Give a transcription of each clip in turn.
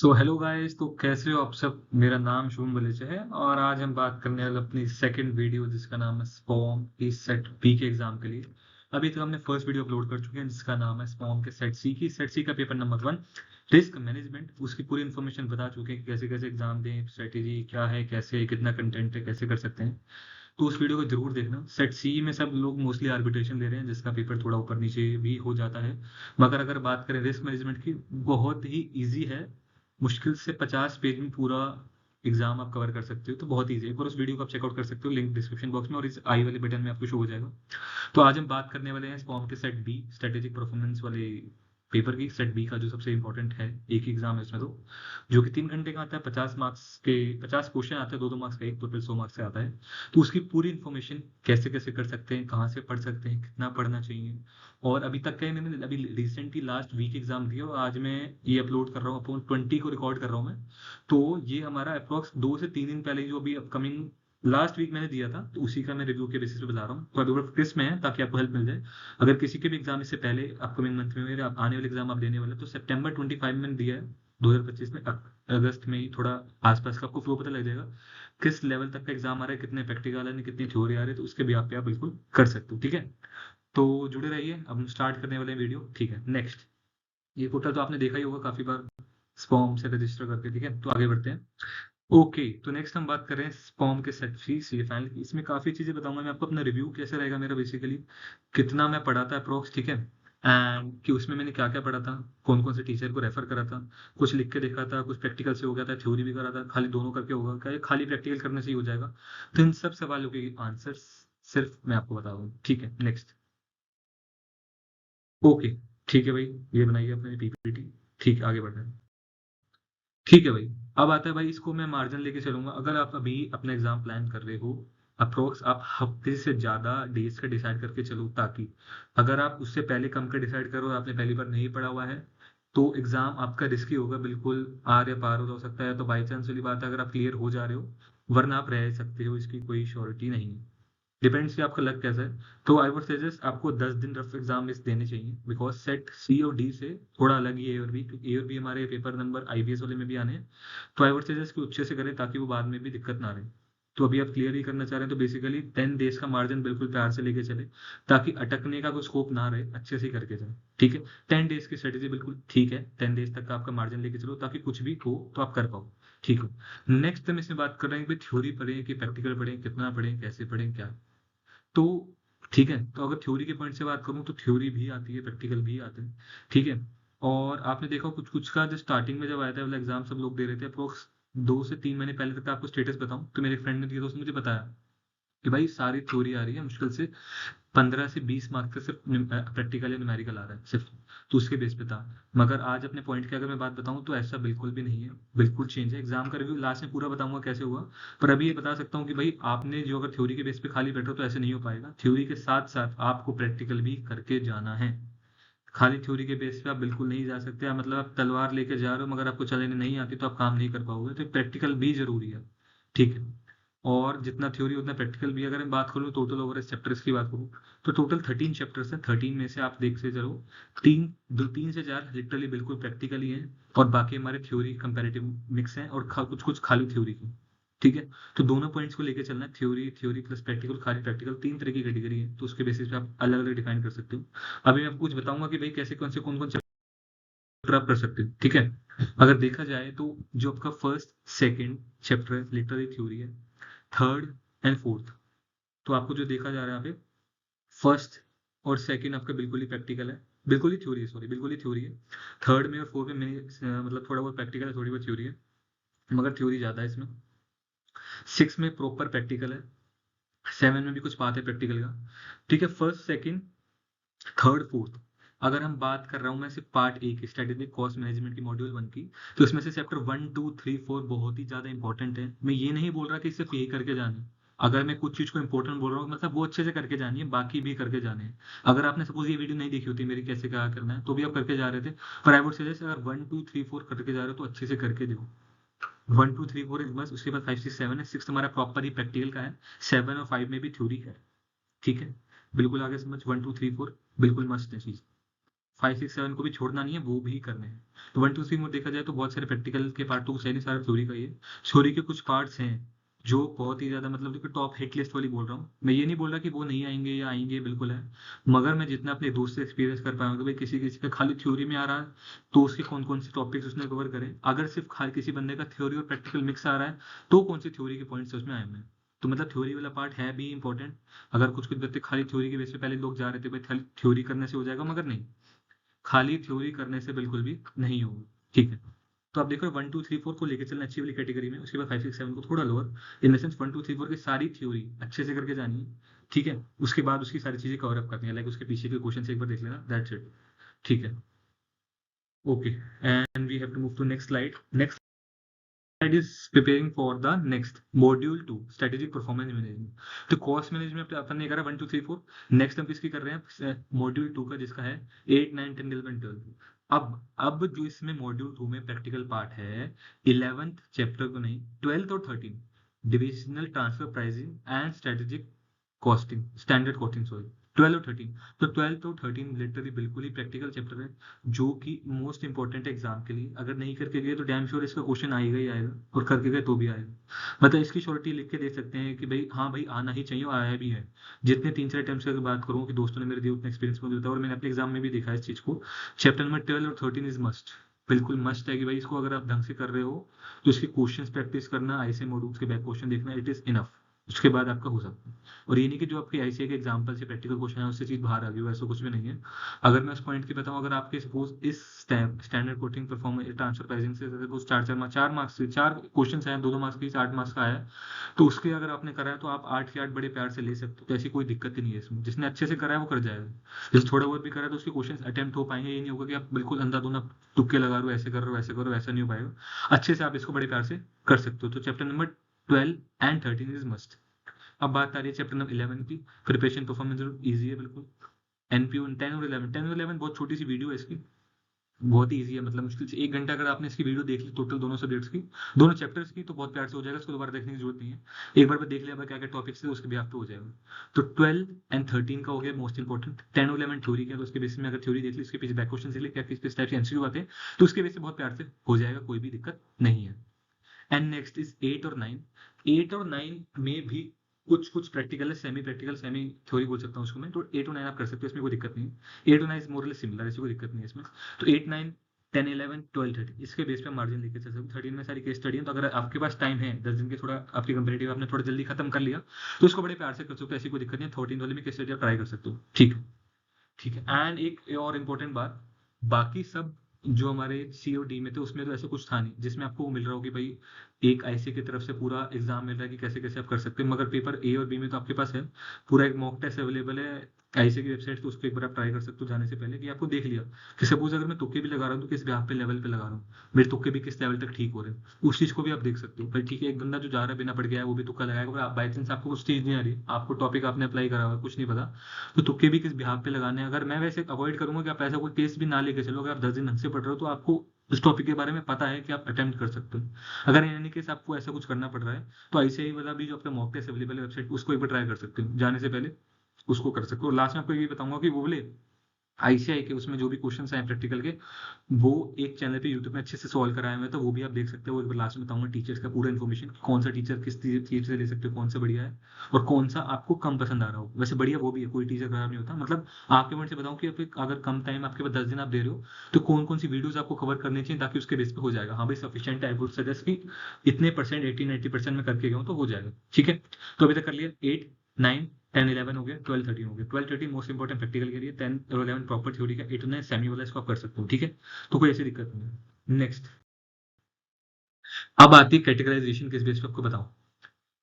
So hello guys, तो कैसे हो आप सब। मेरा नाम शुभम बलेचा है और आज हम बात करने वाले अपनी सेकंड वीडियो जिसका नाम है स्पॉम की सेट बी के एग्जाम के लिए। अभी तक हमने फर्स्ट वीडियो अपलोड कर चुके हैं जिसका नाम है स्पॉम के सेट सी का पेपर नंबर 1 रिस्क मैनेजमेंट। उसकी पूरी इन्फॉर्मेशन बता चुके हैं कि कैसे कैसे एग्जाम दें, स्ट्रेटेजी क्या है, कैसे कितना कंटेंट है, कैसे कर सकते हैं। तो उस वीडियो को जरूर देखना। सेट सी में सब लोग मोस्टली आर्बिट्रेशन ले रहे हैं जिसका पेपर थोड़ा ऊपर नीचे भी हो जाता है। मगर अगर बात करें रिस्क मैनेजमेंट की, बहुत ही ईजी है। मुश्किल से 50 पेज में पूरा एग्जाम आप कवर कर सकते हो, तो बहुत ईजी है। एक बार उस वीडियो को आप चेकआउट कर सकते हो, लिंक डिस्क्रिप्शन बॉक्स में और इस आई वाले बटन में आपको शो हो जाएगा। तो आज हम बात करने वाले हैं स्पॉम के सेट बी स्ट्रेटेजिक परफॉर्मेंस वाले पेपर की। सेट बी का जो सबसे इंपॉर्टेंट है, एक ही एग्जाम है उसमें, तो जो कि 3 घंटे का आता है, 50 मार्क्स के 50 क्वेश्चन आते हैं, 2-2 मार्क्स का एक, टोटल 100 मार्क्स से आता है। तो उसकी पूरी इन्फॉर्मेशन कैसे कैसे कर सकते हैं, कहाँ से पढ़ सकते हैं, कितना पढ़ना चाहिए। और अभी तक का मैंने अभी रिसेंटली लास्ट वीक एग्जाम दिया और आज मैं ये अपलोड कर रहा हूँ, अपॉन 20 को रिकॉर्ड कर रहा हूँ मैं। तो ये हमारा अप्रोक्स 2 से 3 दिन पहले जो अभी अपकमिंग लास्ट वीक मैंने दिया था, तो उसी का मैं रिव्यू के बेसिस पे बता रहा हूँ। तो अभी क्रिस्प में है ताकि आपको हेल्प मिल जाए। अगर किसी के भी एग्जाम इससे पहले अपकमिंग मंथ में मेरे आने वाले एग्जाम आप देने वाले, तो सितंबर 25 में मैंने दिया है 2025 में। अगस्त में ही थोड़ा आसपास का आपको फ्लो पता लग जाएगा किस लेवल तक का एग्जाम आ रहा है, कितने प्रैक्टिकल है, कितनी थ्योरी आ रही है। तो उसके भी आप बिल्कुल कर सकते हो, ठीक है। तो जुड़े रहिए, अब हम स्टार्ट करने वाले हैं वीडियो, ठीक है। नेक्स्ट, ये पोर्टल तो आपने देखा ही होगा काफी बार, स्पॉम से रजिस्टर करके, ठीक है। तो आगे बढ़ते हैं। ओके, तो नेक्स्ट हम बात कर रहे हैं स्पॉम के सेट फीस ये फाइनल। इसमें काफी चीजें बताऊंगा मैं आपको, अपना रिव्यू कैसे रहेगा मेरा बेसिकली, कितना मैं पढ़ा था अप्रोक्स, ठीक है। एंड कि उसमें मैंने क्या क्या पढ़ा था, कौन कौन से टीचर को रेफर करा था, कुछ लिख के देखा था, कुछ प्रैक्टिकल से हो गया था, थ्योरी भी करा था, खाली दोनों करके होगा क्या, ये खाली प्रैक्टिकल करने से ही हो जाएगा। तो इन सब सवालों के आंसर सिर्फ मैं आपको बता दूँ, ठीक है। नेक्स्ट, ओके, ठीक है भाई, ये बनाइए अपने पीपीटी। ठीक है, आगे बढ़ रहे हैं। ठीक है भाई। अब आता है भाई, इसको मैं मार्जिन लेके चलूंगा। अगर आप अभी अपना एग्जाम प्लान कर रहे हो, अप्रोक्स आप हफ्ते से ज्यादा डेज का डिसाइड करके चलो, ताकि अगर आप उससे पहले कम का डिसाइड करो और आपने पहली बार नहीं पढ़ा हुआ है, तो एग्जाम आपका रिस्की होगा, बिल्कुल आर या पार हो सकता है। तो बाई चांस वाली बात है, अगर आप क्लियर हो जा रहे हो, वरना आप रह सकते हो, इसकी कोई श्योरिटी नहीं है। डिपेंड्स कि आपका लक कैसा है। तो आई वुड सजेस्ट आपको 10 दिन रफ एग्जाम इस देने चाहिए, बिकॉज सेट सी और डी से थोड़ा अलग ही ए और बी, क्योंकि ए और बी हमारे पेपर नंबर आईबीएस वाले में भी आने हैं। तो आई वुड सजेस्ट कि अच्छे से करें ताकि वो बाद में भी दिक्कत ना रहे। तो अभी आप क्लियर ही करना चाह रहे हैं, तो बेसिकली 10 डेज का मार्जिन बिल्कुल प्यार से लेके चले, ताकि अटकने का कोई स्कोप ना रहे, अच्छे से ही करके जाए, ठीक है। 10 डेज की स्ट्रेटेजी बिल्कुल ठीक है, 10 डेज तक का आपका मार्जिन लेके चलो, ताकि कुछ भी हो तो आप कर पाओ, ठीक है। नेक्स्ट हम इसमें बात कर रहे हैं कि थ्योरी पढ़ें कि प्रैक्टिकल पढ़ें, कितना पढ़ें, कैसे पढ़ें, क्या। तो ठीक है, तो अगर थ्योरी के पॉइंट से बात करूं, तो थ्योरी भी आती है, प्रैक्टिकल भी आते हैं, ठीक है। और आपने देखा कुछ कुछ का जो स्टार्टिंग में जब आया था वाला एग्जाम सब लोग दे रहे थे, अप्रोक्स 2 से 3 महीने पहले तक का आपको स्टेटस बताऊं, तो मेरे फ्रेंड ने दिया, तो उसने मुझे बताया कि भाई सारी थ्योरी आ रही है, मुश्किल से 15 से 20 मार्क्स का सिर्फ प्रैक्टिकल या न्यूमेरिकल आ रहा है सिर्फ। तो उसके बेस पे था। मगर आज अपने पॉइंट की अगर मैं बात बताऊं, तो ऐसा बिल्कुल भी नहीं है, बिल्कुल चेंज है। एग्जाम का रिव्यू लास्ट में पूरा बताऊंगा कैसे हुआ। पर अभी ये बता सकता हूँ कि भाई आपने जो अगर थ्योरी के बेस पे खाली बैठो, तो ऐसे नहीं हो पाएगा। थ्योरी के साथ साथ आपको प्रैक्टिकल भी करके जाना है। खाली थ्योरी के बेस पे आप बिल्कुल नहीं जा सकते। मतलब आप तलवार लेके जा रहे हो, मगर आपको चलाने नहीं आती, तो आप काम नहीं कर पाओगे। तो प्रैक्टिकल भी जरूरी है, ठीक है। और जितना थ्योरी उतना प्रैक्टिकल भी। अगर मैं बात करूँ टोटल ओवर चैप्टर्स की बात करूँ, तो टोटल 13 चैप्टर्स हैं। 13 में से आप देख से चलो, 3 से 4 लिटरली बिल्कुल प्रैक्टिकल ही है, और बाकी हमारे थ्योरी कंपेरेटिव मिक्स हैं, और कुछ कुछ खाली थ्योरी की, ठीक है। तो दोनों पॉइंट्स को लेके चलना है, थ्योरी थ्योरी प्लस प्रैक्टिकल, खाली प्रैक्टिकल, 3 तरह की कैटेगरी है। तो उसके बेसिस पे आप अलग अलग डिफाइन कर सकते हो। अभी मैं आपको कुछ बताऊंगा कि भाई कैसे कौन से कौन कौन चैप्टर आप कर सकते हो, ठीक है। अगर देखा जाए तो जो आपका first second chapter literally theory है, थर्ड एंड फोर्थ, तो आपको जो देखा जा रहा है यहाँ पे, फर्स्ट और सेकंड आपका बिल्कुल ही प्रैक्टिकल है, बिल्कुल ही थ्योरी है, सॉरी, बिल्कुल ही थ्योरी है। थर्ड में और फोर्थ में मतलब थोड़ा बहुत प्रैक्टिकल है, थोड़ी बहुत थ्योरी है, मगर थ्योरी ज्यादा है इसमें। 6 में प्रॉपर प्रैक्टिकल है, 7 में भी कुछ बात है प्रैक्टिकल का, ठीक है। फर्स्ट सेकंड थर्ड फोर्थ, अगर हम बात कर रहा हूँ मैं सिर्फ पार्ट ए की, स्ट्रेटेजिक कॉस्ट मैनेजमेंट की, मॉड्यूल 1 की, तो इसमें से चैप्टर 1, 2, 3, 4 बहुत ही ज्यादा इंपॉर्टेंट है। मैं ये नहीं बोल रहा कि सिर्फ यही करके जाना है। अगर मैं कुछ चीज को इंपॉर्टेंट बोल रहा हूँ, मतलब वो अच्छे से करके जानी है, बाकी भी करके जाने हैं। अगर आपने सपोज ये वीडियो नहीं देखी होती मेरी कैसे क्या करना है, तो भी आप करके जा रहे थे। पर आई वुड सजेस्ट, अगर 1, 2, 3, 4 करके जा रहे हो, तो अच्छे से करके दो। 1, 2, 3, 4 इज बस, उसके बाद 5, 6, 7 है। 6 हमारा प्रॉपर ही प्रैक्टिकल का है, 7 और 5 में भी थ्योरी है, ठीक है। बिल्कुल आगे समझ, 1, 2, 3, 4 बिल्कुल मस्त है चीज। 5 6 7 को भी छोड़ना नहीं है, वो भी करने हैं। तो 1 2 3 4 देखा जाए तो बहुत सारे प्रैक्टिकल के पार्ट तो सही नहीं, सारा थ्योरी का ही है। थ्योरी के कुछ पार्ट्स हैं जो बहुत ही ज्यादा, मतलब देखो टॉप हिट लिस्ट वाली बोल रहा हूँ मैं, ये नहीं बोल रहा कि वो नहीं आएंगे या आएंगे, बिल्कुल है। मगर मैं जितना अपने दोस्त से एक्सपीरियंस कर पाया हूँ कि भाई किसी किसी का खाली थ्योरी में आ रहा है तो उसके कौन कौन से टॉपिक्स उसने कवर करे, अगर सिर्फ खाली किसी बंदे का थ्योरी और प्रैक्टिकल मिक्स आ रहा है तो कौन सी थ्योरी के पॉइंट्स उसमें आए हुए हैं। तो मतलब थ्योरी वाला पार्ट है भी इंपॉर्टेंट। अगर कुछ कुछ बच्चे खाली थ्योरी के बेस पे पहले लोग जा रहे थे भाई खाली थ्योरी करने से हो जाएगा, मगर नहीं, खाली थ्योरी करने से बिल्कुल भी नहीं होगा। ठीक है, तो आप देख रहे हो 1 2 3 4 को लेकर चलना अच्छी वाली कैटेगरी में, उसके बाद 5 6 7 को थोड़ा लोअर, इन द सेंस 1 2 3 4 की सारी थ्योरी अच्छे से करके जानी है। ठीक है, उसके बाद उसकी सारी चीजें कवर अप करनी है, लाइक उसके पीछे के क्वेश्चन एक बार देख लेना, दैट्स इट। ठीक है, okay, and we have to move to next slide. Next slide is preparing for the next module 2 strategic performance management। तो कॉस्ट मैनेजमेंट अपन ने करा 1 2 3 4, नेक्स्ट हम किसकी कर रहे हैं, मॉड्यूल 2 का, जिसका है 8 9 10 11 12। अब जो इसमें मॉड्यूल 2 में प्रैक्टिकल पार्ट है 11th चैप्टर को नहीं, 12th और 13, divisional transfer pricing and strategic costing, standard costing sorry, 12 और 13। तो 12 और 13 लिटरली बिल्कुल ही प्रैक्टिकल चैप्टर है, जो कि मोस्ट इंपॉर्टेंट है एग्जाम के लिए। अगर नहीं करके गए तो डैम श्योर इसका क्वेश्चन आएगा ही आएगा, और करके गए तो भी आएगा। मतलब इसकी श्योरिटी लिख के दे सकते हैं कि भाई हाँ भाई आना ही चाहिए, और आया भी है। जितने 3 4 अटेम्प्ट्स की अगर बात करूँ कि दोस्तों ने मेरे दिए उतना एक्सपीरियंस मुझे होता है, और मैंने अपने एग्जाम में भी देखा है इस चीज को। चैप्टर नंबर 12 और 13 इज मस्ट, बिल्कुल मस्ट है कि भाई इसको अगर आप ढंग से कर रहे हो तो इसके क्वेश्चंस प्रैक्टिस करना, आईसीए मॉड्यूल्स के बैक क्वेश्चन देखना, इट इज इनफ। उसके बाद आपका हो सकता है। और ये नहीं कि जो आपके आईसीए के एग्जाम्पल से प्रैक्टिकल क्वेश्चन है उससे चीज बाहर आ गई हो, ऐसा कुछ भी नहीं है। अगर मैं उस पॉइंट की बताऊं, अगर आपके सपोज इस standard coating performance transfer pricing से सपोज 4 मार्क्स से 4 क्वेश्चन है, 2 2 मार्क्स की 8 मार्क्स का है, तो उसके अगर आपने करा है तो आप 8 के 8 बड़े प्यार से ले सकते हो, तो ऐसी कोई दिक्कत ही नहीं है इसमें। जिसने अच्छे से करा है वो कर जाएगा, जिसने थोड़ा बहुत भी करा है तो उसके क्वेश्चन अटेम्प्ट हो पाएंगे। ये नहीं होगा कि आप बिल्कुल अंधाधुंधा तुक्के लगा रहे हो, ऐसे कर रहे हो ऐसे करो, ऐसा नहीं हो पाएगा। अच्छे से आप इसको बड़े प्यार से कर सकते हो। तो chapter number 12 and 13 is must. अब बात आ रही है चैप्टर नंबर 11 की, प्रिपरेशन परफॉर्मेंस इजी है बिल्कुल। एनपीओ 10 और 11, 10 और 11 बहुत छोटी सी वीडियो है इसकी, बहुत ही ईजी है, मतलब मुश्किल से 1 घंटा अगर आपने इसकी वीडियो देख ली टोटल दोनों सब्जेक्ट्स की, दोनों चैप्टर्स की, तो बहुत प्यार से हो जाएगा, इसको दोबारा देखने की जरूरत नहीं है। एक बार देख लिया क्या क्या टॉपिक्स है उसके भी आपको हो जाएगा। तो 12 एंड 13 का हो गया मोस्ट इंपॉर्टेंट। 10 और 11 थ्योरी का, तो उसके बेसिस में अगर थ्योरी देख ली, उसके पीछे बैक क्वेश्चन देख ली, क्या किस टाइप से एमसीक्यू आते हैं, तो उसके बेसिस बहुत प्यार से हो जाएगा, कोई भी दिक्कत नहीं है। एंड नेक्स्ट इज 8 और 9। 8 और 9 में भी कुछ कुछ प्रैक्टिकल है, सेमी प्रैक्टिकल सेमी थ्योरी बोल सकता हूँ उसको मैं, तो 8 और 9 आप कर सकते हो, इसमें कोई दिक्कत नहीं है। 8 और 9 इज मोरलेस सिमिलर, ऐसी कोई दिक्कत नहीं है इसमें। तो 8 9 10 11 12 13 इसके बेस पे मार्जिन लेके चल सकते हो। 13 में सारी केस स्टडी है, तो अगर आपके पास टाइम है 10 दिन के, थोड़ा आपकी कंपेरेटिव आपने थोड़ा जल्दी खत्म कर लिया, तो इसको बड़े प्यार से कर सकते हो, ऐसी कोई दिक्कत नहीं है। 14 वाले में केस स्टडी आप ट्राई कर सकते हो। ठीक है, ठीक है। एंड एक और इम्पोर्टेंट बात, बाकी सब जो हमारे सी और डी में थे उसमें तो ऐसा कुछ था नहीं जिसमें आपको मिल रहा हो कि भाई एक आईसी की तरफ से पूरा एग्जाम मिल रहा है कि कैसे कैसे आप कर सकते हैं, मगर पेपर ए और बी में तो आपके पास है पूरा एक मॉक टेस्ट अवेलेबल है आईसी की वेबसाइट, तो उसको एक बार आप ट्राई कर सकते हो जाने से पहले, कि आपको देख लिया कि सपोज अगर मैं तुक्के भी लगा रहा हूँ तो किस ग्राफ पे लेवल पे लगा रहा हूँ, मेरे तुक्के भी किस लेवल तक ठीक हो रहे हैं, उस चीज को भी आप देख सकते हो। भाई ठीक है, एक बंदा जो जा रहा है बिना पढ़ के आया वो भी तुक्का लगाएगा, पर बाई चांस आपको कुछ चीज नहीं आ रही, आपको टॉपिक आपने अप्लाई करा हुआ है, कुछ नहीं पता, तो तुक्के भी किस बिहाफ पे लगाने हैं। अगर मैं वैसे अवॉइड करूंगा कि आप ऐसा कोई केस भी ना लेके चलो, अगर आप 10 दिन ढंग से पढ़ रहे हो तो आपको उस टॉपिक के बारे में पता है कि आप अटेम्प्ट कर सकते हो। अगर इन एनी केस आपको ऐसा कुछ करना पड़ रहा है तो आईसीआई वाला भी जो आपका मॉक टेस्ट अवेलेबल है वेबसाइट, उसको एक बार ट्राई कर सकते हो जाने से पहले, उसको कर सकते हो। लास्ट में आपको ये बताऊंगा कि वो बोले आईसीआई के उसमें जो भी क्वेश्चन आए प्रैक्टिकल के, वो एक चैनल पे यूट्यूब में अच्छे से सॉल्व कराए हुए हैं, तो वो भी आप देख सकते हो। एक बार लास्ट में बताऊंगा टीचर्स का पूरा इन्फॉर्मेशन, कौन सा टीचर किस चीज से ले सकते हो, कौन सा बढ़िया है और कौन सा आपको कम पसंद आ रहा हो। वैसे बढ़िया वो भी है, कोई टीचर खराब नहीं होता। मतलब आपके मन से बताऊं कि अगर कम टाइम आपके पास 10 दिन आप दे रहे हो, तो कौन कौन सी वीडियोस आपको कवर करनी चाहिए ताकि उसके बेस पे हो जाएगा। हाँ भाई सफिशिएंट, आई वुड सजेस्ट कि इतने परसेंट 80 90% में करके गया हूं तो हो जाएगा। ठीक है, तो अभी तक कर लिया 8 9 10 11 हो गया, 12 13 हो गया। 12 13 मोस्ट इंपॉर्टेंट प्रैक्टिकल के लिए, 10 और 11 प्रॉपर थ्योरी का, 8 9 सेमी वाला इसको आप कर सकते हो। ठीक है, तो कोई ऐसी दिक्कत नहीं है। नेक्स्ट, अब आती है कैटेगराइजेशन, किस बेस पे आपको बताऊं।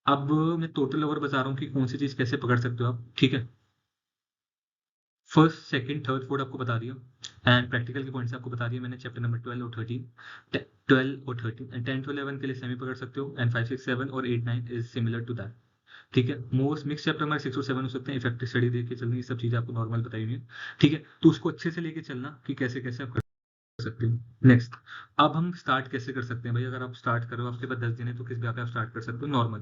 अब मैं टोटल ओवर बता रहा हूँ कि कौन सी चीज कैसे पकड़ सकते हो आप। ठीक है, फर्स्ट सेकंड थर्ड फोर्थ आपको बता दिया, एंड प्रैक्टिकल के पॉइंट्स आपको बता दिया मैंने चैप्टर नंबर 12 और 13। 12 और 13 एंड 10 to 11 के लिए सेमी पकड़ सकते हो, एंड 5 6 7 और 8 9 इज सिमिलर टू दैट। ठीक है, मोस्ट मिक्स चैप्टर हमारे 6 और 7 हो सकते हैं, इफेक्टिव स्टडी देके चलनी, ये सब चीजें आपको नॉर्मल बताई हुई है। ठीक है, तो उसको अच्छे से लेके चलना कि कैसे कैसे आप कर सकते हो। नेक्स्ट, अब हम स्टार्ट कैसे कर सकते हैं भाई। अगर आप स्टार्ट करो, आपके पास 10 दिन है, तो किस भी पे आप स्टार्ट कर सकते हो नॉर्मल।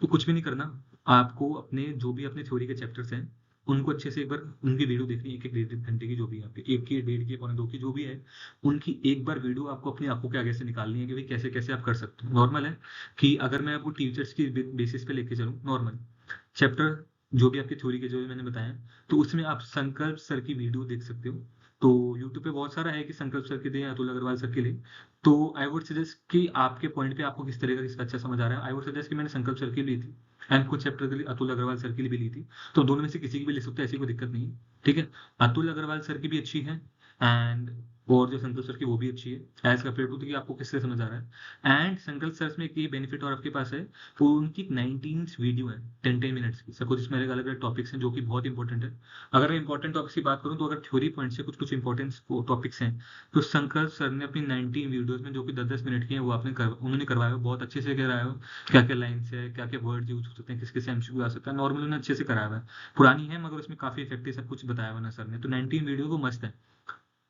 तो कुछ भी नहीं करना, आपको अपने जो भी अपने थ्योरी के चैप्टर्स हैं उनको अच्छे से एक बार उनकी वीडियो देखनी है, 1-1 डेढ़ घंटे की जो भी है आपकी, 1 की, 1.5 की, पौने 2 की जो भी है, उनकी एक बार वीडियो आपको अपनी आँखों के आगे से निकालनी है कि भाई कैसे-कैसे आप कर सकते हो। नॉर्मल है कि अगर मैं आपको टीचर्स की बेसिस पे लेके चलूँ, नॉर्मल चैप्टर जो भी आपकी थ्योरी के जो भी मैंने बताया, तो उसमें आप संकल्प सर की वीडियो देख सकते हो। तो यूट्यूब पे बहुत सारा है कि संकल्प सर के दें, अतुल अग्रवाल सर के लिए। तो आई वुड सजेस्ट कि आपके पॉइंट पे आपको किस तरह का किसका अच्छा समझ आ रहा है, आई वुड सजेस्ट कि मैंने संकल्प सर की ली थी एंड कुछ चैप्टर के लिए अतुल अग्रवाल सर की भी ली थी। तो दोनों में से किसी की भी ले सकते हो, ऐसी कोई दिक्कत नहीं है। ठीक है, अतुल अग्रवाल सर की भी अच्छी है एंड और जो संकल्प सर की वो भी अच्छी है एज कम्पेयर टू कि आपको किससे समझ आ रहा है। एंड संकल्प सर में एक ये बेनिफिट और आपके पास है, वो उनकी 19 वीडियो है 10-10 मिनट्स की, सब कुछ इसमें अलग अलग टॉपिक्स हैं जो कि बहुत इंपॉर्टेंट है। अगर मैं इंपॉर्टेंट टॉपिक्स की बात करूं तो अगर थ्योरी पॉइंट से कुछ कुछ इंपॉर्टेंट टॉपिक्स हैं, तो संकल्प सर ने अपनी 19 वीडियोस में जो कि 10-10 मिनट की हैं वो उन्होंने करवाया हुआ, बहुत अच्छे से कराया हुआ। क्या क्या लाइन्स है, क्या क्या वर्ड यूज हो सकते हैं, किस किस एमसीक्यू आ सकता है, नॉर्मल उन्होंने अच्छे से कराया हुआ है। पुरानी है मगर उसमें काफी इफेक्टिव सब कुछ बताया हुआ ना सर ने, तो 19 वीडियो वो मस्त है।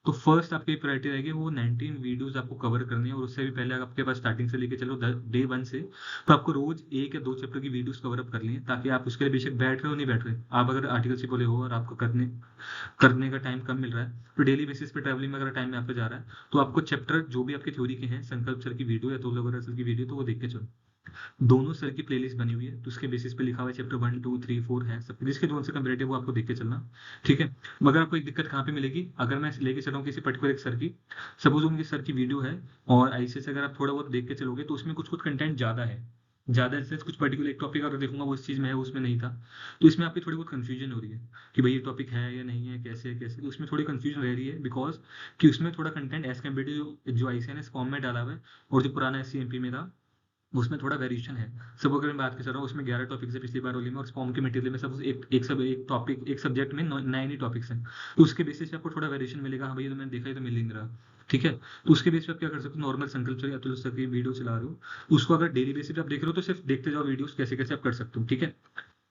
तो फर्स्ट आपकी प्रायोरिटी रहेगी वो 19 वीडियोस आपको कवर करनी है, और उससे भी पहले आपके पास स्टार्टिंग से लेके चलो डे 1 से, तो आपको रोज 1 या 2 चैप्टर की वीडियोस कवर अप करनी है, ताकि आप उसके लिए बेशक बैठ रहे हो नहीं बैठ रहे, आप अगर आर्टिकल से बोले हो और आपको करने का टाइम कम मिल रहा है, तो डेली बेसिस पे ट्रैवलिंग में अगर टाइम यहाँ पे जा रहा है, तो आपको चैप्टर जो भी आपके थ्योरी के हैं, संकल्प सर की वीडियो या तो सर की वीडियो, तो वो देख के चलो। दोनों सर की प्लेलिस्ट बनी हुई है, तो उसके बेसिस पे लिखा हुआ है चैप्टर 1 2 3 4 है सब, जिसके जो उनसे कंपेरेटिव वो आपको देख के चलना। ठीक है, मगर आपको एक दिक्कत कहाँ पे मिलेगी, अगर मैं लेके चल रहा हूँ किसी पर्टिकुलर एक सर की, सपोज उनकी सर की वीडियो है और ऐसे से अगर आप थोड़ा बहुत देख के चलोगे तो उसमें कुछ कुछ कंटेंट ज्यादा है, ज्यादा से कुछ पर्टिकुलर एक टॉपिक अगर देखूंगा वो इस चीज में है उसमें नहीं था, तो इसमें आपकी थोड़ी बहुत कंफ्यूजन हो रही है कि भाई ये टॉपिक है या नहीं है, कैसे है कैसे, तो उसमें थोड़ी कंफ्यूजन रह रही है, बिकॉज कि उसमें थोड़ा कंटेंट एज कम्पेयर टू जो आईसीएन ने फॉर्म में डाला हुआ है और जो पुराना एससीएमपी में था उसमें थोड़ा वेरिएशन है। सब अगर मैं बात कर रहा हूँ उसमें 11 टॉपिक्स है पिछली बार वाली में, और फॉर्म के मटेरियल में सब एक टॉपिक एक सब्जेक्ट में 9 ही टॉपिक्स हैं, तो उसके बेसिस पे आपको थोड़ा वेरिएशन मिलेगा, हाँ भाई ये तो मैंने देखा ही तो मिल ही नहीं रहा। ठीक है, तो उसके बेस पे आप क्या कर सकते हो, नॉर्मल संकल्प से अतुल सर की वीडियो चला रहे हो, उसको अगर डेली बेसिस पे आप देख रहे हो तो सिर्फ देखते जाओ वीडियोस कैसे कैसे आप कर सकते हो। ठीक है,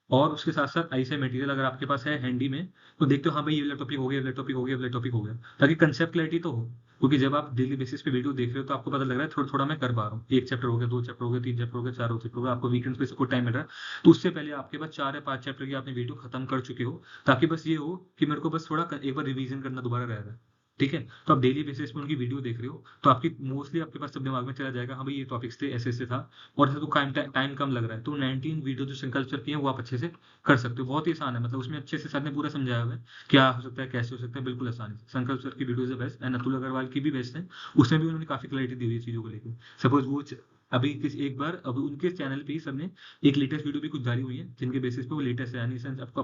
और उसके साथ साथ ऐसे मटेरियल अगर आपके पास है हैंडी में, तो देखते हो हाँ भाई ये वाला टॉपिक हो गया, ये वाला टॉपिक हो गया, ये वाला टॉपिक हो गया, ताकि कंसेप्ट क्लैरिटी तो हो। क्योंकि जब आप डेली बेसिस पे वीडियो देख रहे हो तो आपको पता लग रहा है थोड़ा थोड़ा मैं कर पा रहा हूँ, 1 चैप्टर हो गया, 2 चैप्टर हो गया, 3 चैप्टर हो गया, 4 चैप्टर हो गया, आपको वीकेंड्स पे सबको टाइम मिल रहा है, तो उससे पहले आपके पास 4 या 5 चैप्टर की आपने वीडियो खत्म कर चुके हो, ताकि बस ये हो कि मेरे को बस थोड़ा एक बार रिवीजन करना दोबारा रह रहा है। ठीक है, तो आप डेली बेसिस पे उनकी वीडियो देख रहे हो तो आपकी मोस्टली आपके पास सब दिमाग में चला जाएगा, हाँ भाई ये टॉपिक्स थे ऐसे ऐसे था, और ऐसे तो टाइम कम लग रहा है, तो 19 वीडियो जो संकल्प सर की है वो आप अच्छे से कर सकते हो, बहुत ही आसान है, मतलब उसमें अच्छे से सर ने पूरा समझाया हुआ है क्या हो सकता है कैसे हो सकता है, बिल्कुल आसानी से। संकल्प सर की वीडियोज है बेस्ट, एंड अतुल अग्रवाल की भी बेस्ट है, उसमें भी उन्होंने काफी क्लैरिटी दी हुई है चीजों को लेकर। सपोज वो अभी किस एक बार अब उनके चैनल पे ही सबने एक लेटेस्ट वीडियो भी कुछ डाली हुई है, जिनके बेसिस पे वो लेटेस्ट है, यानी सेंस आपको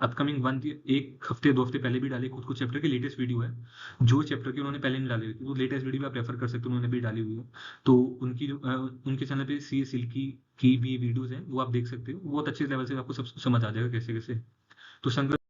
अपकमिंग वन एक हफ्ते 2 हफ्ते पहले भी डाली कुछ कुछ चैप्टर की लेटेस्ट वीडियो है, जो चैप्टर की उन्होंने पहले नहीं डाली हुई थी, वो लेटेस्ट वीडियो आप रेफर कर सकते हो, उन्होंने भी डाली हुई है। तो उनकी उनके चैनल पे सी सिल्की की भी वीडियोस हैं, वो आप देख सकते हो, बहुत अच्छे लेवल से आपको सब समझ आ जाएगा कैसे कैसे। तो संकल्प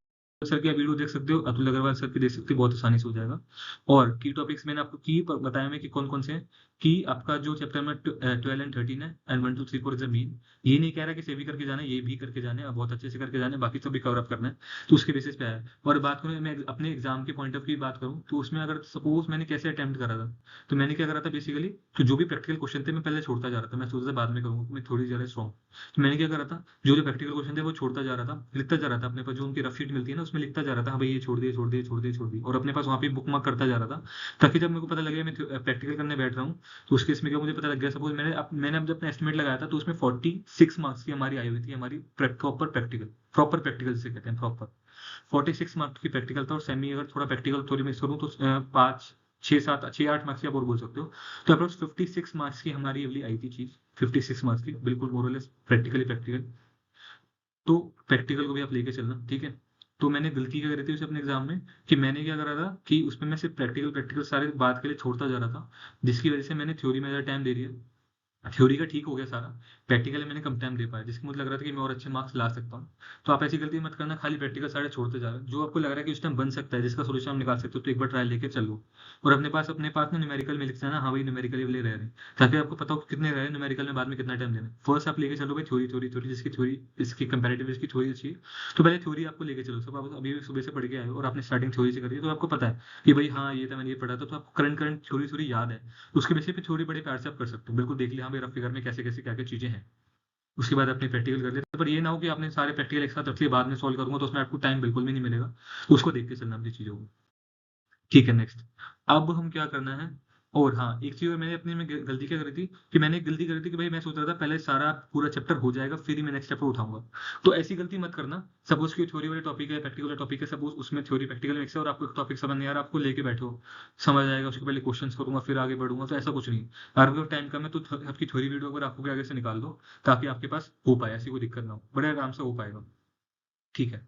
सर की आप वीडियो देख सकते हो, अतुल अग्रवाल सर की देख सकते हो, बहुत आसानी से हो जाएगा। और की टॉपिक्स मैंने आपको की बताया मैं कि कौन कौन से हैं, कि आपका जो चैप्टर में 12 एंड 13 है एंड 1 2 3 4 इज द मेन, ये नहीं कह रहा कि से भी करके जाना है, ये भी करके जाने हैं, बहुत अच्छे से करके जाने हैं, बाकी सब भी कवर अप करना है, तो उसके बेसिस पे है। और बात करूँ मैं अपने एग्जाम के पॉइंट ऑफ व्यू की बात करूँ, तो उसमें अगर सपोज मैंने कैसे अटेम्प्ट करा था, तो मैंने क्या करा था बेसिकली, तो जो भी प्रैक्टिकल क्वेश्चन थे मैं पहले छोड़ता जा रहा था, मैं सोचता था बाद में करूंगा, मैं थोड़ी ज्यादा स्ट्रॉन्ग, तो मैंने क्या करा था, जो जो प्रैक्टिकल क्वेश्चन थे वो छोड़ता जा रहा था, लिखता जा रहा था अपने पास जो उनकी रफ शीट मिलती है ना उसमें लिखता जा रहा था, हाँ भाई ये छोड़ दिए छोड़ दिए छोड़ दिए छोड़ दिए, और अपने पास वहाँ पे बुक मार्क करता जा रहा था, ताकि जब मेरे को पता लगे मैं प्रैक्टिकल करने बैठ रहा हूँ, तो उस केस में क्या मुझे पता लग गया, सपोज मैंने जब अपना एस्टिमेट लगाया था तो उसमें 46 मार्क्स की हमारी आई हुई थी, हमारी प्रॉपर प्रैक्टिकल से कहते हैं प्रॉपर 46 मार्क्स की प्रैक्टिकल था, और सेमी अगर थोड़ा प्रैक्टिकल थोड़ी मिस करूँ तो 5 6 7 6 8 मार्क्स की आप और बोल सकते हो, तो अप्रोक्स 56 मार्क्स की हमारी अगली आई थी चीज, 56 मार्क्स की बिल्कुल मोरलेस प्रैक्टिकली प्रैक्टिकल। तो प्रैक्टिकल को भी आप लेके चलना। ठीक है, तो मैंने गलती क्या करी थी उसे अपने एग्जाम में, कि मैंने क्या करा था कि उसमें मैं सिर्फ प्रैक्टिकल प्रैक्टिकल सारे बात के लिए छोड़ता जा रहा था, जिसकी वजह से मैंने थ्योरी में ज्यादा टाइम दे दिया, थ्योरी का ठीक हो गया सारा, प्रैक्टिकली मैंने कम टाइम दे पाया, जिसकी मुझे लग रहा था कि मैं और अच्छे मार्क्स ला सकता हूँ। तो आप ऐसी गलती मत करना, खाली प्रैक्टिकल सारे छोड़ते जा रहे हो, जो आपको लग रहा है कि उस टाइम बन सकता है, जिसका सोल्यूशन आप निकाल सकते हो, तो एक बार ट्रायल लेके चलो। और अपने पास ना न्यूमेरिकल में लिखते हैं ना, हाँ भाई न्यूमेरिकल वाले रह रहे हैं, ताकि आपको पता हो कि कितने रह रहे हैं न्यूमेरिकल में, बाद में कितना टाइम देना है। फर्स्ट आप लेके चलो भाई थ्योरी थ्योरी थ्योरी, जिसकी थ्योरी इसकी कंपैरेटिव इसकी थ्योरी अच्छी है, तो पहले थ्योरी आपको लेके चलो, सब आप अभी भी सुबह से पढ़ के आए हो और आपने स्टार्टिंग थ्योरी से करी है, तो आपको पता है कि भाई हाँ ये था मैंने ये पढ़ा था, तो आपको करंट करंट थ्योरी थ्योरी याद है, उसके बेसिस पे थ्योरी बड़े प्यार से आप कर सकते हो, बिल्कुल देख लिया हाँ भाई रफ फिगर में कैसे कैसे क्या क्या चीजें हैं। उसके बाद अपनी प्रैक्टिकल कर लेते, पर ये ना हो कि आपने सारे प्रैक्टिकल एक साथ रख लिए, बाद में सॉल्व करूंगा तो उसमें आपको टाइम बिल्कुल भी नहीं मिलेगा, उसको देख के चलना अपनी चीजों को। ठीक है, नेक्स्ट। अब हम क्या करना है, और हाँ, एक चीज और मैंने अपने में गलती क्या करी थी, कि मैंने एक गलती करी थी कि भाई मैं सोच रहा था पहले सारा पूरा चैप्टर हो जाएगा फिर ही मैं नेक्स्ट चैप्टर उठाऊंगा। तो ऐसी गलती मत करना। सपोज कि थ्योरी वाले टॉपिक है, प्रैक्टिकल वाला टॉपिक है, सपोज उसमें थ्योरी प्रैक्टिकल मिक्स है और आपको एक टॉपिक समझ नहीं आ रहा, आपको लेके बैठो, समझ आएगा, उसके पहले क्वेश्चंस करूंगा फिर आगे बढ़ूंगा, तो ऐसा कुछ नहीं। आपके टाइम कम है तो आपकी थ्योरी वीडियो अगर आपको आगे से निकाल दो, ताकि आपके पास हो पाए, ऐसी कोई दिक्कत ना हो, बड़े आराम से हो पाएगा। ठीक है,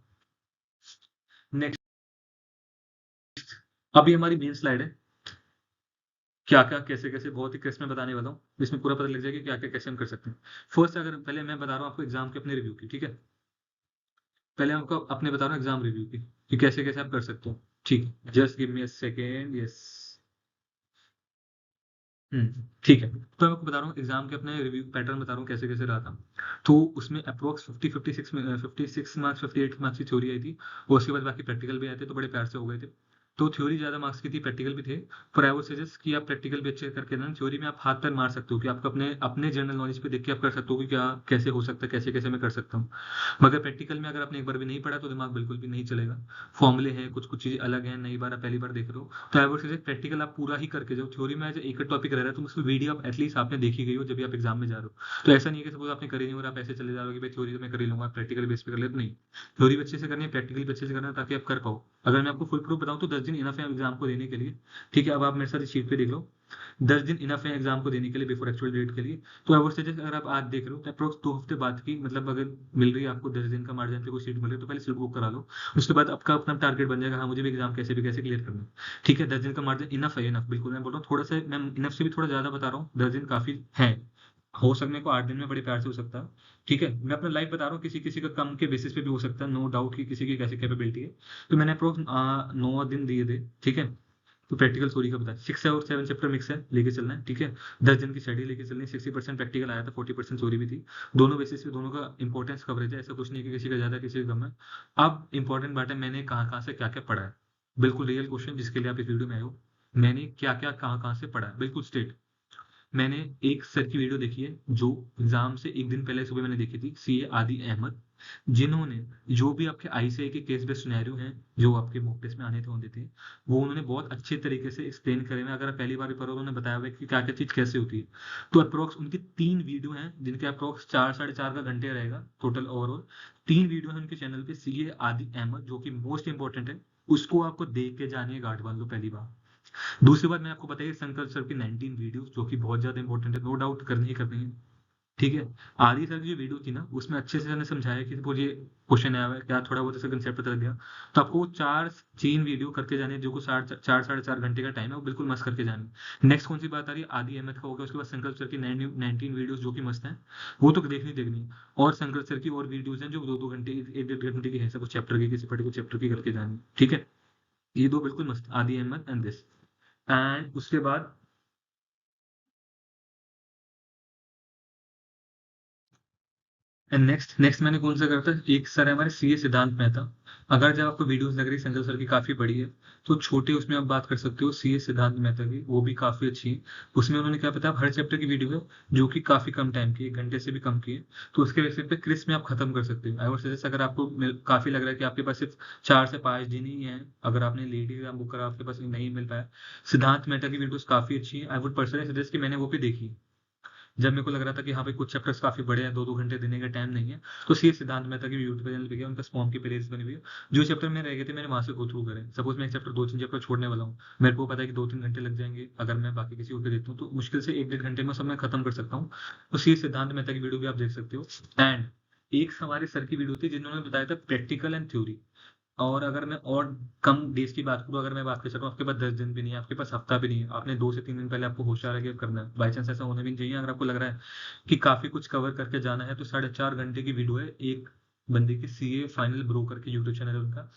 नेक्स्ट। अभी हमारी मेन स्लाइड है, क्या क्या कैसे कैसे, बहुत ही क्रिस्प में बताने वाला हूँ, जिसमें पूरा पता लग जाएगा कि क्या क्या कैसे हम कर सकते हैं। फर्स्ट, अगर पहले मैं बता रहा हूँ आपको एग्जाम के अपने रिव्यू की, ठीक है, पहले हमको अपने बता रहा हूँ एग्जाम रिव्यू की, कि कैसे कैसे आप कर सकते हो। ठीक है, just give me a second, yes. ठीक है, तो मैं आपको बता रहा हूँ एग्जाम के अपने रिव्यू पैटर्न बता रहा हूँ कैसे कैसे रहा था। तो उसमें अप्रोक्स 56 मार्क्स 58 मार्क्स की थ्योरी आई थी, और उसके बाद बाकी प्रैक्टिकल भी आए थे, तो बड़े प्यार से हो गए थे। तो थ्योरी ज्यादा मार्क्स की थी, प्रैक्टिकल भी थे। पर आई वुड सजेस्ट कि आप प्रैक्टिकल भी अच्छे करके ना, थ्योरी में आप हाथ पैर मार सकते हो, कि आपको अपने अपने जनरल नॉलेज पे देख के आप कर सकते हो कि क्या कैसे हो सकता है, कैसे कैसे मैं कर सकता हूँ। मगर प्रैक्टिकल में अगर आपने एक बार भी नहीं पढ़ा तो दिमाग बिल्कुल भी नहीं चलेगा। फॉर्मूले हैं, कुछ कुछ चीजें अलग हैं, नई बार आप पहली बार देख रहे हो, तो आई वुड सजेस्ट प्रैक्टिकल आप पूरा ही करके जाओ। थ्योरी में जो एक टॉपिक रह रहा है तो उसकी वीडियो आप एटलीस्ट आपने देखी गई हो जब भी आप एग्जाम में जा रहे हो। तो ऐसा नहीं है कि सपोज आपने करी नहीं और आप ऐसे चले जा रहे हो कि भाई थ्योरी तो मैं कर ही लूंगा, प्रैक्टिकल बेस पे कर ले, तो नहीं। थ्योरी भी अच्छे से करनी है, प्रैक्टिकल भी अच्छे से करना है, ताकि आप कर पाओ। अगर मैं आपको फुल प्रूफ बताऊं तो 10 दिन इनफ है एग्जाम को देने के लिए। ठीक है, अब आप मेरे साथ शीट पे देख लो, 10 दिन इनफ है एग्जाम को देने के लिए, बिफोर एक्चुअल डेट के लिए। तो आई वुड सजेस्ट, अगर आप आज देख रहे हो तो अप्रोक्स 2 हफ्ते बाद की, मतलब अगर मिल रही है आपको 10 दिन का मार्जिन पे कोई सीट मिल रही है, तो पहले सीट बुक करा लो। उसके बाद आपका अपना टारगेट बन जाएगा, हाँ मुझे भी एग्जाम कैसे भी कैसे क्लियर करना है। ठीक है, 10 दिन का मार्जिन इनफ है, इनफ बिल्कुल, मैं बोल रहा हूँ थोड़ा सा, मैं इनफ से भी थोड़ा ज्यादा बता रहा हूँ, 10 दिन काफी है। हो सकने को 8 दिन में बड़े प्यार से हो सकता है। ठीक है, मैं अपना लाइफ बता रहा हूँ, किसी किसी का कम के बेसिस पे भी हो सकता है, नो डाउट कि किसी की कैसी कैपेबिलिटी है। तो मैंने अप्रोक्स 9 दिन दिए थे। ठीक है, तो प्रैक्टिकल थ्योरी का बताया, 6 और 7 चैप्टर मिक्स है, लेके चलना है। ठीक है, 10 दिन की स्टडी लेके चलनी है, 60% प्रैक्टिकल आया था, 40% थ्योरी भी थी। दोनों बेसिस पे दोनों का इंपॉर्टेंस कवरेज है, ऐसा कुछ नहीं कि किसी का ज्यादा किसी का कम है। अब इंपॉर्टेंट बात है, मैंने कहाँ कहाँ से क्या क्या पढ़ा है। बिल्कुल रियल क्वेश्चन जिसके लिए आप इस वीडियो में आए हो, मैंने क्या क्या कहाँ कहाँ से पढ़ा है, बिल्कुल स्ट्रेट। मैंने एक सर की वीडियो देखी है, जो एग्जाम से एक दिन पहले सुबह मैंने देखी थी, सीए आदि अहमद, जिन्होंने जो भी आपके आईसीआई के केस बेस्ड सिनेरियो हैं, जो आपके मॉक टेस्ट में आने थे होते थे, वो उन्होंने बहुत अच्छे तरीके से एक्सप्लेन करे हुए हैं। अगर आप पहली बार भी पढ़ो, उन्होंने बताया हुआ है कि क्या क्या चीज कैसे होती है। तो अप्रोक्स उनकी 3 वीडियो हैं, जिनके अप्रोक्स 4 साढ़े 4 का घंटे रहेगा टोटल ओवरऑल। 3 वीडियो है उनके चैनल पे, सीए आदि अहमद, जो कि मोस्ट इंपॉर्टेंट है। उसको आपको देख के जानिए, गांठ बांध लो पहली बार। दूसरी बात मैं आपको बताइए, संकल्प सर की 19 वीडियोस, जो कि बहुत ज्यादा इंपॉर्टेंट है, नो डाउट करनी ही करनी है। ठीक है, आदि सर की जो वीडियो थी ना, उसमें अच्छे से मैंने समझाया कि वो ये क्वेश्चन आया हुआ है क्या, थोड़ा बहुत ऐसा कंसेप्ट पता लग गया। तो आपको 4 3 वीडियो करके जाने हैं, जो को 4 साढ़े 4 घंटे का टाइम है, वो बिल्कुल मस्त करके जाने। नेक्स्ट कौन सी बात आ रही है, आदि अहमद का हो गया, उसके बाद संकल्प सर की 19 वीडियोस, जो कि मस्त है, वो तो देखनी देखनी है। और संकल्प सर की और वीडियोज हैं जो 2 2 घंटे 1 1.5 घंटे की है, सब चैप्टर की, किसी पर्टिकुलर चैप्टर की करके जानी। ठीक है, ये दो बिल्कुल मस्त, आदि अहमद एंड दिस। एंड उसके बाद एंड नेक्स्ट नेक्स्ट मैंने कौन सा करता है, एक सर है हमारे सीए सिद्धांत मेहता। अगर जब आपको वीडियोस लग रही संजय सर की काफी बड़ी है, तो छोटे उसमें आप बात कर सकते हो सीए सिद्धांत मेहता की, वो भी काफी अच्छी है। उसमें उन्होंने क्या पता, हर चैप्टर की वीडियो है, जो कि काफी कम टाइम की, 1 घंटे से भी कम की है। तो उसके बेसिस पे क्रिस में आप खत्म कर सकते हो। आई वुड सजेस्ट, अगर आपको काफी लग रहा है कि आपके पास सिर्फ 4 से 5 दिन ही है, अगर आपने लेट एग्जाम बुक करा, आपके पास नहीं मिल पाया, सिद्धांत मेहता की वीडियोस काफी अच्छी है। आई वुड पर्सनली सजेस्ट कि मैंने वो भी देखी, जब मेरे को लग रहा था कि हाँ भाई कुछ चैप्टर्स काफी बड़े हैं, 2 2 घंटे देने का टाइम नहीं है, तो सी सिद्धांत मेहता की यूट्यूब चैनल पे गया, उनका स्पॉन की प्लेलिस्ट बनी हुई है। जो चैप्टर में रह गए थे मैंने वहां से गो थ्रू करे। सपोज मैं एक चैप्टर 2 3 चैप्टर छोड़ने वाला हूँ, मेरे को पता है कि 2 3 घंटे लग जाएंगे, अगर मैं बाकी किसी को देता हूँ तो मुश्किल से 1 1.5 घंटे में सब मैं खत्म कर सकता हूँ। तो सी सिद्धांत मेहता की वीडियो भी आप देख सकते हो। एंड एक हमारे सर की वीडियो थी, जिन्होंने बताया था प्रैक्टिकल एंड थ्योरी। और अगर मैं और कम डेज की बात करूँ, अगर मैं बात कर सकूँ, आपके पास 10 दिन भी नहीं है, आपके पास हफ्ता भी नहीं है, आपने 2 से 3 दिन पहले आपको होशियार आगे करना है, बाई चांस ऐसा होना भी नहीं चाहिए। अगर आपको लग रहा है कि काफी कुछ कवर करके जाना है, तो 4.5 घंटे की वीडियो है एक बंदे की, सीए फाइनल ब्रोकर की यूट्यूब चैनल है उनका।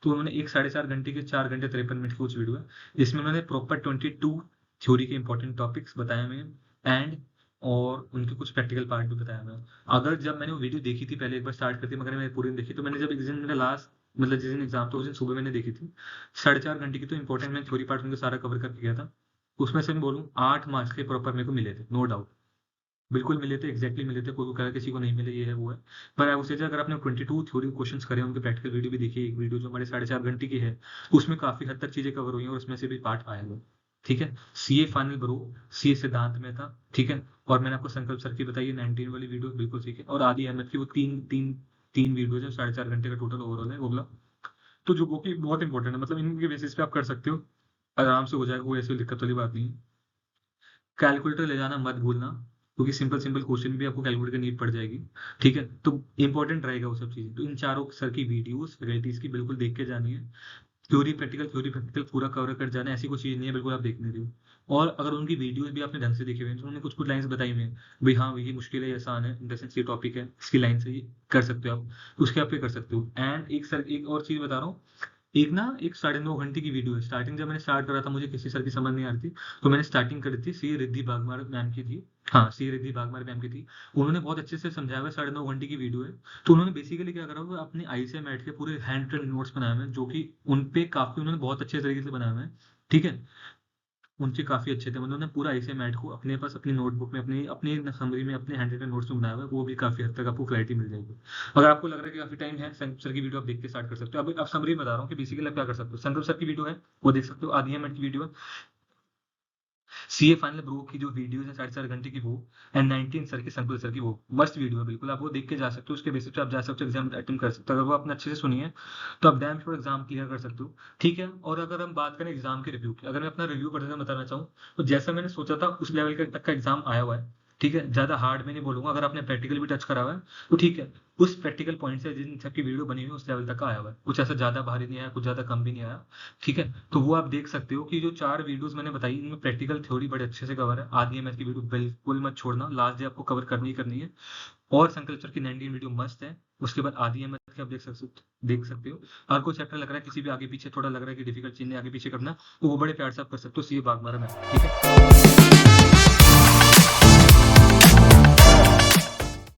तो उन्होंने एक 4.5 घंटे की, 4 घंटे 53 मिनट की कुछ वीडियो है, जिसमें उन्होंने प्रॉपर 22 थ्योरी के इंपॉर्टेंट टॉपिक्स बताए हुए हैं, एंड और उनके कुछ प्रैक्टिकल पार्ट भी बताया हुआ है। अगर जब मैंने वो वीडियो देखी थी पहले, एक बार स्टार्ट करती, मगर मैंने पूरी नहीं देखी, तो मैंने जब एक दिन मेरा लास्ट, मतलब जिस दिन एग्जाम था उस दिन सुबह मैंने देखी थी, 4.5 घंटे की, तो इंपॉर्टेंट मैंने थ्योरी पार्ट उनका सारा कवर करके गया था। उसमें से मैं बोलूँ 8 मार्क्स के प्रॉपर मेरे को मिले थे, नो डाउट। बिल्कुल मिले थे, एग्जैक्टली मिले थे, कोई कह रहा है किसी को नहीं मिले, ये है वो है। पर उसे अगर आपने 22 थ्योरी क्वेश्चंस करे, उनके प्रैक्टिकल वीडियो भी देखिए, एक वीडियो जो हमारे 4.5 घंटे की है, उसमें काफी हद तक चीजें कवर हुई हैं और उसमें से भी पार्ट आया हुआ है। ठीक है, सीए फाइनल ब्रो, सीए सिद्धांत में था। ठीक है, और मैंने आपको संकल्प सर की बताई 19 वाली वीडियो, बिल्कुल ठीक है, और आदि अहमद की वो तीन वीडियोज है, 4.5 घंटे का टोटल ओवरऑल है वो वाला। तो जो वो की बहुत इंपॉर्टेंट है, मतलब इनके बेसिस पे आप कर सकते हो, आराम से हो जाएगा, कोई ऐसी दिक्कत वाली बात नहीं है। कैलकुलेटर ले जाना मत भूलना, क्योंकि सिंपल सिंपल क्वेश्चन भी आपको कैलकुलेटर की नीड पड़ जाएगी। ठीक है, तो इंपॉर्टेंट रहेगा वो सब चीजें। तो इन चारों सर की वीडियोस फैकल्टीज की बिल्कुल देख के जानी है। थ्योरी प्रैक्टिकल पूरा कवर कर जाना है, ऐसी कोई चीज नहीं है बिल्कुल आप देखने रही हो। और अगर उनकी वीडियोस भी आपने ढंग से देखे हुए हैं, तो उन्होंने कुछ कुछ लाइंस बताई हुई हैं, भाई हाँ ये मुश्किल है, ये आसान है, इन द सेंस ये टॉपिक है, इसकी लाइन से ये कर सकते हो आप, उसके आप पे कर सकते हो। एंड एक और चीज बता रहा हूँ, एक 9.5 घंटे की वीडियो है। स्टार्टिंग जब मैंने स्टार्ट करा था, मुझे किसी सर की समझ नहीं आ रही थी, तो मैंने स्टार्टिंग करी थी, सी रिद्धि बागमार मैम की थी। हाँ, सी रिद्धि बागमार मैम की थी। उन्होंने बहुत अच्छे से समझाया हुआ है, 9.5 घंटे की वीडियो है। तो उन्होंने बेसिकली क्या करा हुआ, अपने आई से मैट के पूरे हैंड रिटन नोट्स बनाए हुए हैं, जो कि उन पे काफी उन्होंने बहुत अच्छे तरीके से बनाए हुए हैं। ठीक है, उनके काफी अच्छे थे, मतलब उन्होंने पूरा आई से मैट को अपने पास अपनी नोटबुक में, अपनी अपनी समरी में, अपने हैंड रिटन नोट्स में बनाया हुआ है, वो भी काफी हद तक आपको क्लैरिटी मिल जाएगी। अगर आपको लग रहा है कि काफी टाइम है, संकल्प सर की वीडियो आप देख के स्टार्ट कर सकते हो। अब समरी बता रहा हूँ कि बेसिकली आप क्या कर सकते हो। संकल्प सर की वीडियो है, वो देख सकते हो, आधी एम की वीडियो है। सीए फाइनल ब्रो की जो वीडियो है 4.5 घंटे की वो, एंड 19 सर की, संकुल सर की, वो मस्त वीडियो है, बिल्कुल आप वो देख के जा सकते हो। उसके बेसिस पे आप जा सकते हो, एग्जाम अटेंड कर सकते हो। अगर वो आपने अच्छे से सुनी है, तो आप डैम श्योर एग्जाम क्लियर कर सकते हो। ठीक है, और अगर हम बात करें एग्जाम के रिव्यू की, अगर मैं अपना रिव्यू पर्सन बताना चाहूँ, तो जैसा मैंने सोचा था उस लेवल का तक का एग्जाम आया हुआ है। ठीक है, ज्यादा हार्ड में नहीं बोलूंगा, अगर आपने प्रैक्टिकल भी टच करा हुआ है तो ठीक है, उस प्रैक्टिकल पॉइंट से जिन सबकी वीडियो बनी हुई है उस लेवल तक का आया हुआ है, कुछ ऐसा ज्यादा भारी नहीं आया, कुछ ज्यादा कम भी नहीं आया। ठीक है, तो वो आप देख सकते हो कि जो 4 वीडियोस मैंने बताई, इनमें प्रैक्टिकल थ्योरी बड़े अच्छे से कवर है। आधी एमएस की वीडियो बिल्कुल मत छोड़ना, लास्ट डे आपको कवर करनी ही करनी है। और संकल्चर की 19 वीडियो मस्त है। उसके बाद आधी एमएस की आप देख सकते हो। और कोई चैप्टर लग रहा है किसी भी आगे पीछे, थोड़ा लग रहा है कि डिफिकल्ट चीजें आगे पीछे करना, तो वो बड़े प्यार से आप कर सकते हो, सीए बागमारा में। ठीक है।